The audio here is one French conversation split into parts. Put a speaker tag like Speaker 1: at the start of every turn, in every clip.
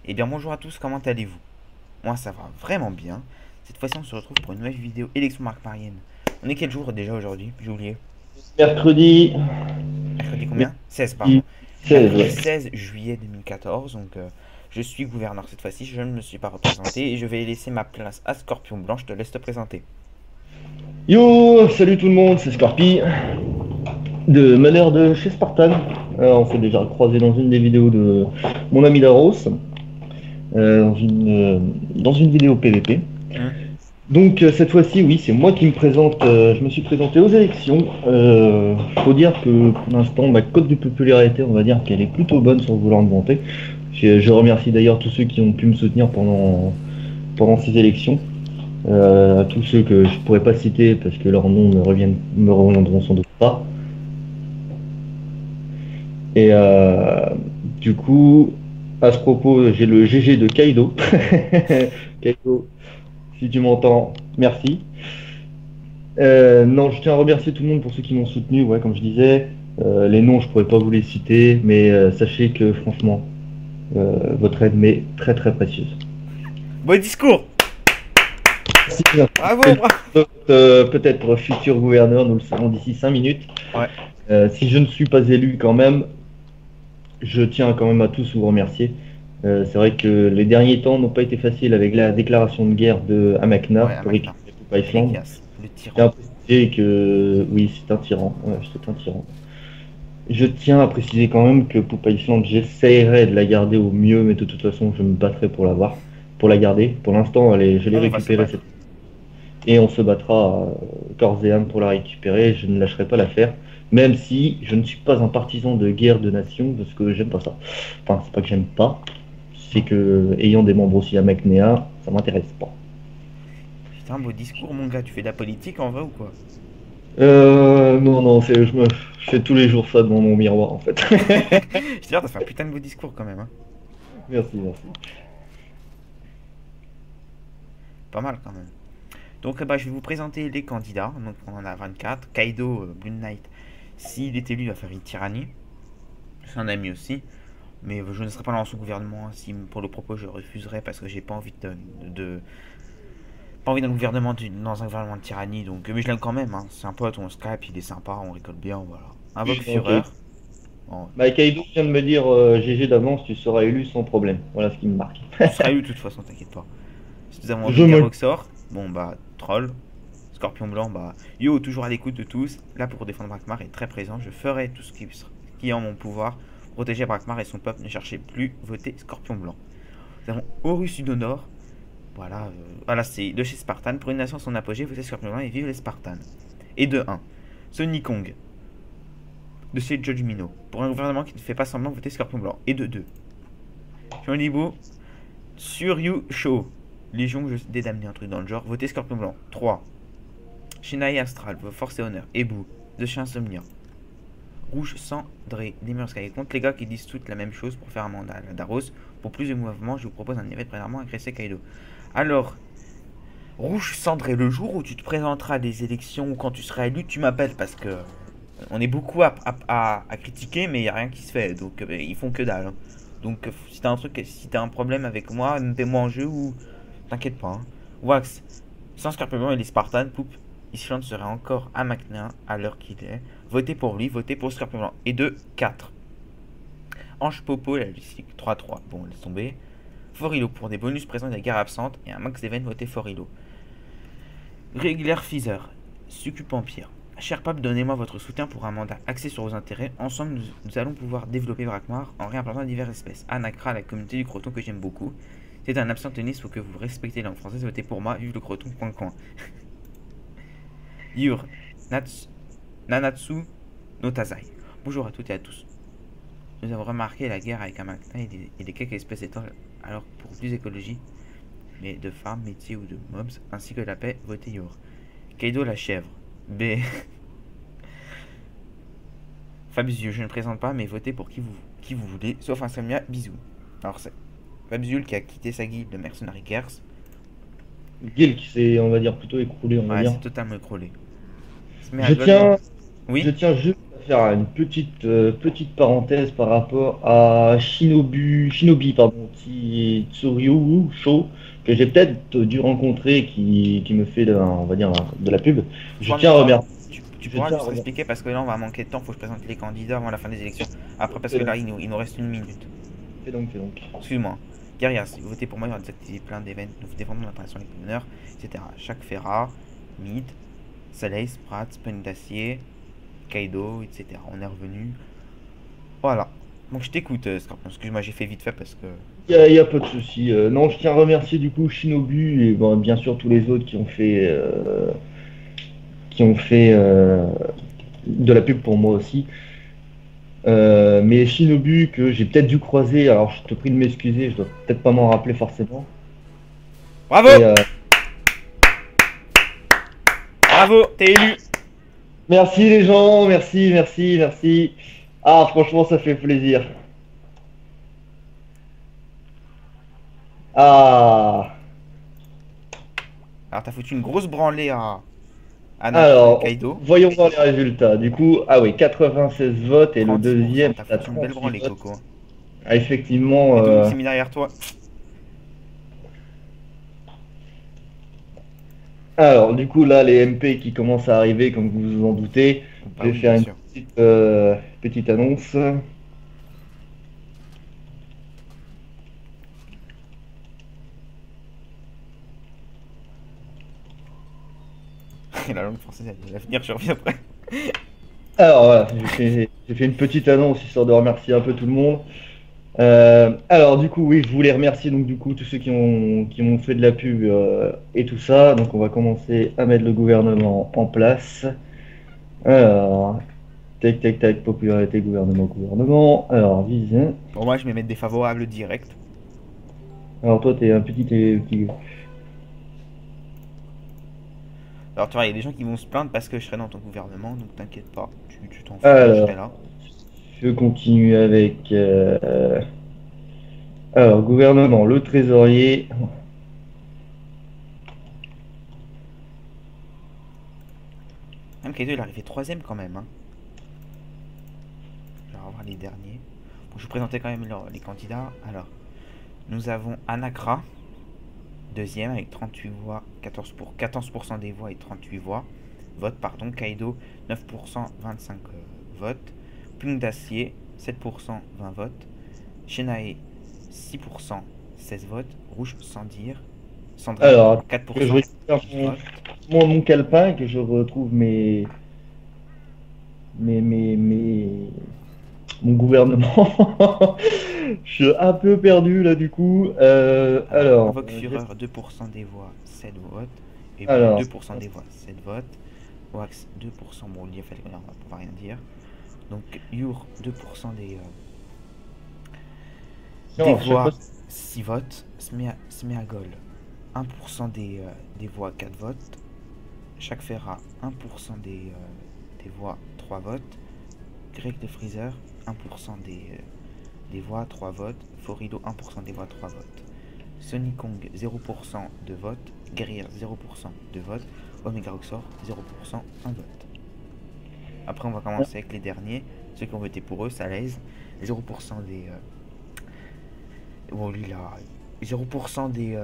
Speaker 1: Eh bien bonjour à tous, comment allez-vous? Moi ça va vraiment bien. Cette fois-ci on se retrouve pour une nouvelle vidéo élection marque Marienne. On est quel jour déjà aujourd'hui? J'ai oublié.
Speaker 2: Mercredi,
Speaker 1: Mercredi combien? 16 pardon.
Speaker 2: mercredi 16,
Speaker 1: Mercredi
Speaker 2: ouais.
Speaker 1: 16 juillet 2014, donc je suis gouverneur cette fois-ci, je ne me suis pas représenté et je vais laisser ma place à Scorpion Blanc, je te laisse te présenter.
Speaker 2: Yo, salut tout le monde, c'est Scorpi, de Malheur de chez Spartan. On s'est déjà croisé dans une des vidéos de mon ami Daros, dans une vidéo PVP.
Speaker 1: Hmm.
Speaker 2: Donc cette fois-ci, oui, c'est moi qui me présente. Je me suis présenté aux élections. Faut dire que pour l'instant, ma cote de popularité, on va dire qu'elle est plutôt bonne sans vouloir me vanter. Je remercie d'ailleurs tous ceux qui ont pu me soutenir pendant ces élections. Tous ceux que je pourrais pas citer parce que leurs noms me reviendront sans doute pas. Et du coup, à ce propos, j'ai le GG de Kaido. Kaido, si tu m'entends, merci. Non, je tiens à remercier tout le monde pour ceux qui m'ont soutenu. Ouais, comme je disais, les noms, je pourrais pas vous les citer, mais sachez que franchement, votre aide m'est très très précieuse.
Speaker 1: Bon discours.
Speaker 2: Merci, merci.
Speaker 1: Bravo, bravo.
Speaker 2: Peut-être futur gouverneur, nous le saurons d'ici 5 minutes.
Speaker 1: Ouais,
Speaker 2: Si je ne suis pas élu quand même, je tiens quand même à tous vous remercier. C'est vrai que les derniers temps n'ont pas été faciles avec la déclaration de guerre de Amakna
Speaker 1: ouais,
Speaker 2: pour
Speaker 1: Amakna.
Speaker 2: récupérer Poop Iceland.
Speaker 1: Elias, le
Speaker 2: Je tiens
Speaker 1: tyran.
Speaker 2: à préciser que oui, c'est un tyran. Ouais, c'est un tyran. Je tiens à préciser quand même que Poop Iceland, j'essaierai de la garder au mieux, mais de toute façon, je me battrai pour l'avoir, pour la garder. Pour l'instant, je l'ai
Speaker 1: On va se
Speaker 2: récupérée
Speaker 1: battre.
Speaker 2: et on se battra corps et âme pour la récupérer. Je ne lâcherai pas l'affaire, même si je ne suis pas un partisan de guerre de nation, parce que j'aime pas ça. Enfin, c'est pas que j'aime pas, c'est que ayant des membres aussi à Macnéa, ça m'intéresse pas.
Speaker 1: Putain, beau discours mon gars, tu fais de la politique en vrai ou quoi?
Speaker 2: Non, non, je fais tous les jours ça devant mon miroir en fait.
Speaker 1: Je te jure, t'as fait un putain de beau discours quand même, hein.
Speaker 2: Merci, merci.
Speaker 1: Pas mal quand même. Donc bah, je vais vous présenter les candidats. Donc on en a 24. Kaido, Blue Knight, s'il est élu, il va faire une tyrannie. C'est un ami aussi. Mais je ne serai pas dans son gouvernement. Si pour le propos je refuserai parce que j'ai pas envie pas envie d'un gouvernement dans un gouvernement de tyrannie. Donc mais je l'aime quand même, hein. C'est un pote, on se capte, il est sympa, on rigole bien, voilà. Invoque
Speaker 2: Ok.
Speaker 1: Fureur. Bon,
Speaker 2: Bah, Kaido vient de me dire GG d'avance, tu seras élu sans problème. Voilà ce qui me marque.
Speaker 1: tu seras élu de toute façon, t'inquiète pas. Si nous avons
Speaker 2: Je
Speaker 1: Omega
Speaker 2: me.
Speaker 1: Roxor, bon bah troll. Scorpion Blanc, bah yo, toujours à l'écoute de tous, là pour défendre Brakmar est très présent. Je ferai tout ce qui est en mon pouvoir pour protéger Brakmar et son peuple. Ne cherchez plus, votez Scorpion Blanc. Nous avons Horus Udonor, voilà, voilà c'est de chez Spartan. Pour une nation à son apogée, votez Scorpion Blanc et vive les Spartans. Et de 1. Sonny Kong, de chez Judge Mino. Pour un gouvernement qui ne fait pas semblant, votez Scorpion Blanc. Et de 2. Libo, Suryu Show, Légion des damnés, un truc dans le genre, votez Scorpion Blanc. 3. Shinai Astral, Force et Honneur, Ebu, de chez Insomnia. Rouge Cendré, Demir Sky. Contre les gars qui disent toutes la même chose pour faire un mandat à la Daros. Pour plus de mouvement, je vous propose un événement premièrement agresser Kaido. Alors, Rouge Cendré, le jour où tu te présenteras à des élections ou quand tu seras élu, tu m'appelles parce que on est beaucoup à critiquer, mais il n'y a rien qui se fait. Donc, ils font que dalle, hein. Donc, si t'as un truc, si t'as un problème avec moi, mets-moi en jeu ou t'inquiète pas, hein. Wax, sans Scorpion et les Spartans, poup, Island serait encore à Macnéa à l'heure qu'il est. Votez pour lui, votez pour Scorpion Blanc. Et de 4. Ange Popo, la logistique 3-3. Bon, laisse tomber. Forilo pour des bonus présents des guerres absentes. Et un max d'event, votez Forilo. Régulière Feather. Succube Empire. Cher pape, donnez-moi votre soutien pour un mandat axé sur vos intérêts. Ensemble, nous allons pouvoir développer Brakmar en réimplantant diverses espèces. Anakra, la communauté du croton que j'aime beaucoup. C'est un abstentionnisme, faut que vous respectez la langue française. Votez pour moi, vive le croton, coin coin. Yur Nanatsu no Tazai. Bonjour à toutes et à tous. Nous avons remarqué la guerre avec Amakna et des quelques espèces étoiles, alors pour plus d'écologie, mais de farm, métiers ou de mobs, ainsi que la paix, votez Yor. Kaido la chèvre. B. Fabius, je ne présente pas, mais votez pour qui vous voulez, sauf Insomnia, bisous. Alors c'est Fabius qui a quitté sa guilde de Mercenary Kers.
Speaker 2: Gil qui s'est, on va dire, plutôt écroulé, on va
Speaker 1: Ouais,
Speaker 2: dire.
Speaker 1: c'est totalement écrolé. Se met à
Speaker 2: Je
Speaker 1: Gold.
Speaker 2: tiens, je
Speaker 1: Oui.
Speaker 2: tiens juste à faire une petite parenthèse par rapport à Shinobi, pardon, Tsuryu Sho, que j'ai peut-être dû rencontrer, qui me fait, on va dire, de la pub. Je
Speaker 1: Ouais, mais
Speaker 2: tiens à remercier.
Speaker 1: tu
Speaker 2: Je
Speaker 1: pourras
Speaker 2: tiens à
Speaker 1: juste
Speaker 2: remercier.
Speaker 1: expliquer parce que là on va manquer de temps, faut que je présente les candidats avant la fin des élections. Après, parce
Speaker 2: Fais
Speaker 1: que
Speaker 2: donc,
Speaker 1: là il nous reste une minute.
Speaker 2: fais donc.
Speaker 1: Excuse-moi. Guerrias, si vous votez pour moi, il y aura des activités plein d'événements. Nous défendons l'international avec l'honneur, etc. Chaque Ferra, Mid, Soleil, Sprat, Spunk d'acier, Kaido, etc. On est revenu. Voilà. Donc je t'écoute, Scorpion. Excuse-moi, j'ai fait vite fait parce que.
Speaker 2: Y a pas de souci. Non, je tiens à remercier du coup Shinobu et bon, bien sûr tous les autres qui ont fait de la pub pour moi aussi. Mais Shinobu que j'ai peut-être dû croiser, alors je te prie de m'excuser, je dois peut-être pas m'en rappeler forcément.
Speaker 1: Bravo!
Speaker 2: Et
Speaker 1: Bravo! T'es élu!
Speaker 2: merci les gens, merci. Ah franchement ça fait plaisir. Ah
Speaker 1: Alors t'as foutu une grosse branlée à
Speaker 2: alors
Speaker 1: Kaido.
Speaker 2: voyons voir les résultats. Du coup, ah oui, 96 votes et le
Speaker 1: 36%.
Speaker 2: deuxième
Speaker 1: T'as
Speaker 2: est à
Speaker 1: foutu une belle
Speaker 2: 38
Speaker 1: branlée,
Speaker 2: votes.
Speaker 1: Coco.
Speaker 2: Ah, effectivement.
Speaker 1: Et tout le monde s'est mis derrière toi.
Speaker 2: Alors, du coup, là, les MP qui commencent à arriver, comme vous vous en doutez,
Speaker 1: Bah
Speaker 2: je vais
Speaker 1: oui,
Speaker 2: faire
Speaker 1: bien
Speaker 2: une
Speaker 1: sûr.
Speaker 2: petite annonce.
Speaker 1: La langue française, elle va venir, je reviens après.
Speaker 2: Alors, voilà, j'ai fait une petite annonce histoire de remercier un peu tout le monde. Alors, du coup, oui, je voulais remercier donc du coup tous ceux qui m'ont fait de la pub et tout ça. Donc, on va commencer à mettre le gouvernement en place. Alors, tac, popularité, gouvernement. Alors, vise.
Speaker 1: Bon, moi je vais mettre défavorable direct.
Speaker 2: Alors, toi, t'es un petit.
Speaker 1: Alors tu vois, il y a des gens qui vont se plaindre parce que je serai dans ton gouvernement, donc t'inquiète pas, tu t'en fous, je
Speaker 2: Alors,
Speaker 1: serai là.
Speaker 2: je continue avec. Alors, gouvernement, le trésorier.
Speaker 1: Même Kaido il est arrivé troisième quand même. Hein. Je vais revoir les derniers. Bon, je vous présentais quand même les candidats. Alors, nous avons Anakra, deuxième avec 38 voix, 14% des voix et 38 voix. Votes, pardon. Kaido, 9%, 25 votes. Punk d'acier, 7%, 20 votes. Shenae, 6%, 16 votes. Rouge, sans dire. Cendrille,
Speaker 2: Alors, que je
Speaker 1: 4%,
Speaker 2: récupère
Speaker 1: 10 votes.
Speaker 2: mon calepin, que je retrouve mes, mon gouvernement. Je suis un peu perdu là du coup.
Speaker 1: Alors,
Speaker 2: Alors,
Speaker 1: Invoque Fureur, 2% des voix, 7 votes. Et Blue,
Speaker 2: alors,
Speaker 1: 2% des voix, 7 votes. Wax, 2%, bon, il fallait qu'on va pouvoir rien dire. Donc, Yur, 2% des
Speaker 2: tiens, à chaque fois,
Speaker 1: voix, 6 votes. Smeagol, 1% des voix, 4 votes. Chaque Ferra, 1% des voix, 3 votes. Greg de Freezer, 1% des voix, 3 votes. Forido, 1% des voix, 3 votes. Sonic Kong, 0% de vote. Guerrier, 0% de vote. Omega Roxor, 0%, 1 vote. Après, on va commencer avec les derniers. Ceux qui ont voté pour eux, ça l'aise. 0% des. Bon, lui là. 0% des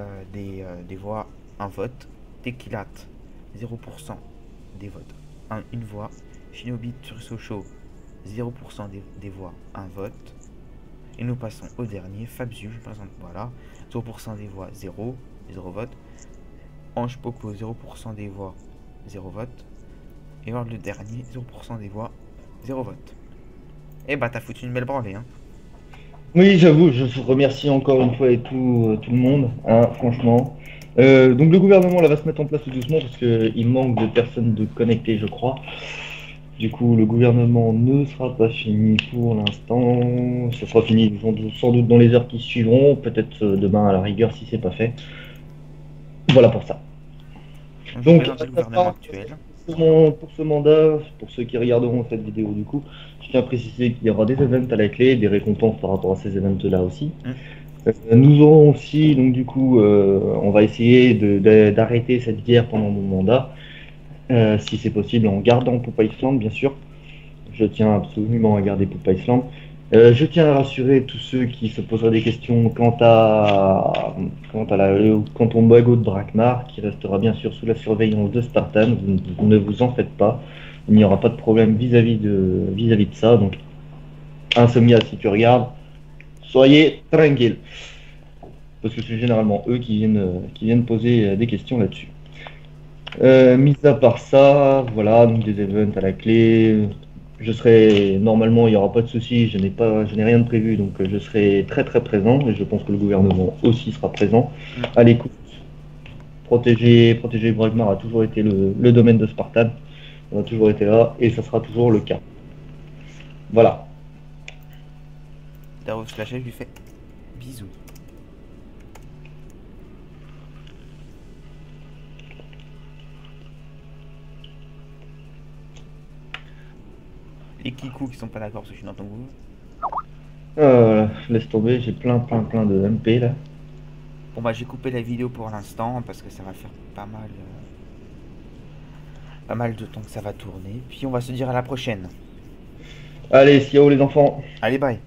Speaker 1: voix, 1 vote. Tequilat, 0% des votes, une voix. Shinobi Turso Show, 0% des voix, 1 vote. Et nous passons au dernier, Fabzu, je présente, voilà. 0% des voix, 0 vote. Ange Poco, 0% des voix, 0 vote. Et alors le dernier, 0% des voix, 0 vote. Et bah t'as foutu une belle branlée, hein.
Speaker 2: oui, j'avoue, je vous remercie encore une fois et tout le monde, hein, franchement. Donc le gouvernement là va se mettre en place tout doucement parce qu'il manque de personnes de connectées, je crois. Du coup, le gouvernement ne sera pas fini pour l'instant. Ça sera fini sans doute dans les heures qui suivront, peut-être demain à la rigueur si c'est pas fait. Voilà pour ça.
Speaker 1: Donc je vais
Speaker 2: Donc,
Speaker 1: présenter le gouvernement actuel.
Speaker 2: pour ce mandat, pour ceux qui regarderont cette vidéo du coup, je tiens à préciser qu'il y aura des events à la clé, des récompenses par rapport à ces events-là aussi. Nous aurons aussi, donc du coup, on va essayer d'arrêter cette guerre pendant mon mandat, si c'est possible, en gardant Popeye Island, bien sûr. Je tiens absolument à garder Pupa Island. Je tiens à rassurer tous ceux qui se poseraient des questions quant au magot de Drakmar, qui restera bien sûr sous la surveillance de Spartan. Vous ne vous en faites pas. Il n'y aura pas de problème vis-à-vis de ça. Donc, Insomnia, si tu regardes, soyez tranquille. Parce que c'est généralement eux qui viennent poser des questions là-dessus. Mis à part ça, voilà, donc des events à la clé. Je serai normalement, il n'y aura pas de souci. Je n'ai rien de prévu, donc je serai très très présent et je pense que le gouvernement aussi sera présent à l'écoute. Protéger Bragmar a toujours été le domaine de Spartan. On a toujours été là et ça sera toujours le cas. Voilà.
Speaker 1: Daros la chef lui fait bisous. Les Kikou qui sont pas d'accord parce que je suis dans ton groupe.
Speaker 2: Laisse tomber, j'ai plein de MP là.
Speaker 1: Bon bah j'ai coupé la vidéo pour l'instant parce que ça va faire pas mal de temps que ça va tourner. Puis on va se dire à la prochaine.
Speaker 2: Allez, ciao les enfants.
Speaker 1: Allez bye.